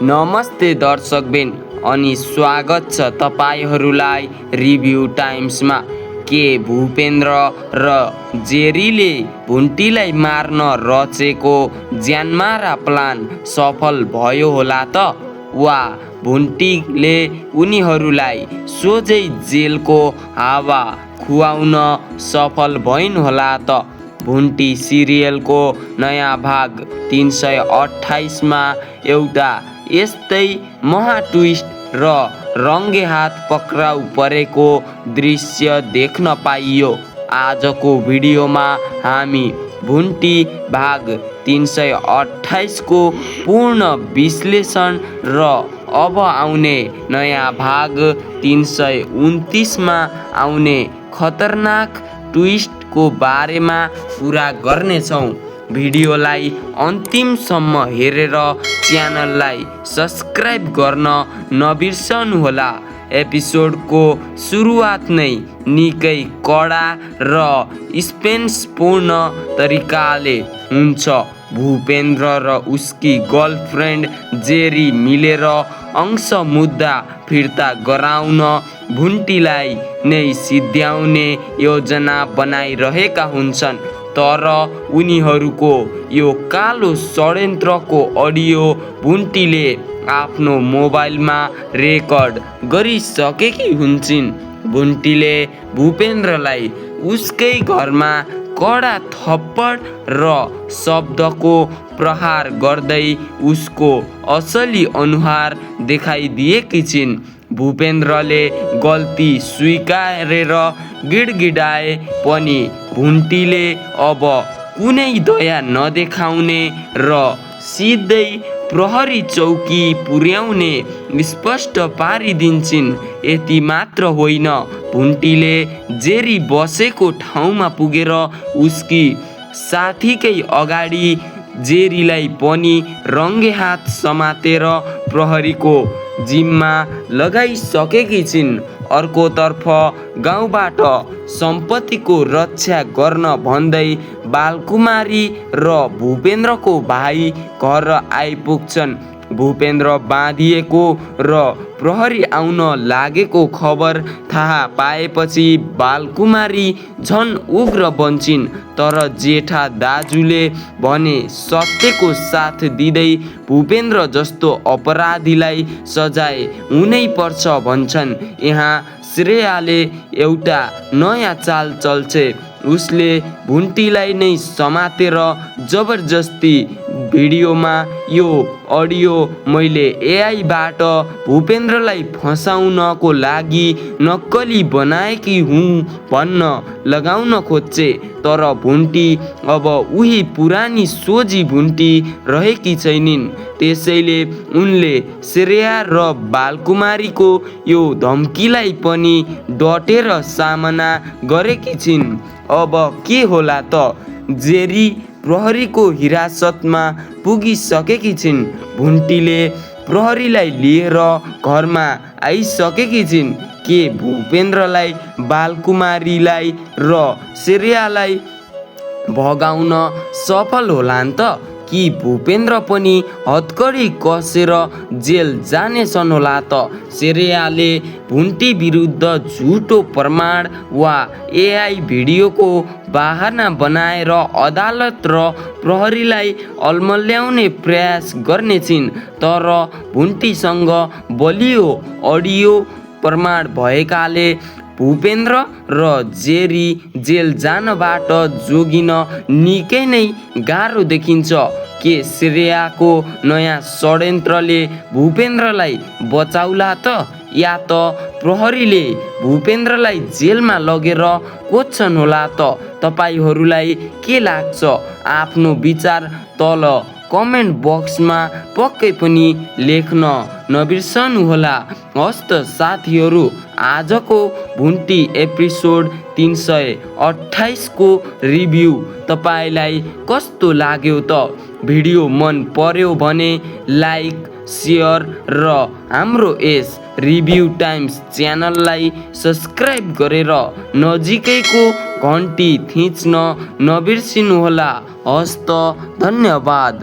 नमस्ते दर्शकबिन अनि स्वागत छ तपाईहरूलाई रिभ्यू टाइम्समा। के भूपेन्द्र र जेरीले भुन्टीलाई मार्न रचेको ज्यानमारा प्लान सफल भयो होला त, वा भुन्टीले उनीहरूलाई सोझै जेलको हावा खुवाउन सफल भइन् होला त। भुन्टी सिरियलको नयाँ भाग 328मा एउटा यस्तै महा ट्विस्ट र रङ्गे हात पक्राउ परेको दृश्य देख्न पाइयो। आजको भिडियोमा हामी भुन्टी भाग 328 को पूर्ण विश्लेषण र अब आउने नयाँ भाग 329 मा आउने खतरनाक ट्विस्टको बारेमा कुरा गर्नेछौँ। भिडियोलाई अन्तिमसम्म हेरेर च्यानललाई सब्स्क्राइब गर्न नबिर्सनुहोला। एपिसोडको सुरुवात नै निकै कडा र सस्पेन्सपूर्ण तरिकाले हुन्छ। भूपेन्द्र र उसकी गर्लफ्रेन्ड जेरी मिलेर अंश मुद्दा फिर्ता गराउन भुन्टीलाई नै सिध्याउने योजना बनाइरहेका हुन्छन्। तर उनीहरूको यो कालो षड्यन्त्रको अडियो भुन्टीले आफ्नो मोबाइलमा रेकर्ड गरिसकेकी हुन्छन्। भुन्टीले भूपेन्द्रलाई उसकै घरमा कडा थप्पड र शब्दको प्रहार गर्दै उसको असली अनुहार देखाइदिएकी छिन्। भूपेन्द्रले गल्ती स्वीकारेर गिडगिडाए पनि भुन्टीले अब कुनै दया नदेखाउने र सिधै प्रहरी चौकी पुर्याउने स्पष्ट पारिदिन्छन्। यति मात्र होइन, भुन्टीले जेरी बसेको ठाउँमा पुगेर उसकी साथीकै अगाडि जेरीलाई पनि रङ्गे हात समातेर प्रहरीको जिम्मा लगाइसकेकी छिन्। अर्कोतर्फ गाउँबाट सम्पत्तिको रक्षा गर्न भन्दै बालकुमारी र भूपेन्द्रको भाइ घर आइपुग्छन्। भूपेन्द्र बाँधिएको र प्रहरी आउन लागेको खबर थाहा पाएपछि बालकुमारी झन उग्र बन्छिन्। तर जेठा दाजुले भने सत्यको साथ दिँदै भूपेन्द्र जस्तो अपराधीलाई सजाय हुनै पर्छ भन्छन्। यहाँ श्रेयाले एउटा नयाँ चाल चल्छे। उसले भुन्टीलाई नै समातेर जबरजस्ती भिडियोमा यो अडियो मैले एआईबाट भूपेन्द्रलाई फसाउनको लागि नक्कली बनाएकी हुँ भन्न लगाउन खोज्छे। तर भुन्टी अब उही पुरानी सोझी भुन्टी रहेकी छैनिन्। त्यसैले उनले श्रेया र बालकुमारीको यो धम्कीलाई पनि डटेर सामना गरेकी छिन्। अब के होला त? जेरी प्रहरीको हिरासतमा पुगिसकेकी छिन्। भुन्टीले प्रहरीलाई लिएर घरमा आइसकेकी छिन्। के भूपेन्द्रलाई, बालकुमारीलाई र श्रेयालाई भगाउन सफल होलान् त? कि भूपेन्द्र पनि हत्कडी कसेर जेल जानेछन् होला त? श्रेयाले भुन्टी विरुद्ध झुटो प्रमाण वा एआई भिडियोको बहाना बनाएर अदालत र प्रहरीलाई अल्मल्याउने प्रयास गर्नेछिन्। तर भुन्टीसँग बलियो अडियो प्रमाण भएकाले भूपेन्द्र र जेरी जेल जानबाट जोगिन निकै नै गाह्रो देखिन्छ। के श्रेयाको नयाँ षड्यन्त्रले भूपेन्द्रलाई बचाउला त, या त प्रहरीले भूपेन्द्रलाई जेलमा लगेर कोच्छन् होला त? तपाईहरूलाई के लाग्छ? आफ्नो विचार तल कमेन्ट बक्समा पक्कै पनि लेख्न नबिर्सनुहोला। हस्त साथीहरू, आजको भुन्टी एपिसोड 328 को रिभ्यू तपाईलाई कस्तो लाग्यो त? भिडियो मन पर्यो भने लाइक, सेयर र हाम्रो यस रिभ्यू टाइम्स च्यानललाई सब्स्क्राइब गरेर नजिकैको घन्टी थिच्न नबिर्सिनुहोला। हस्त, धन्यवाद।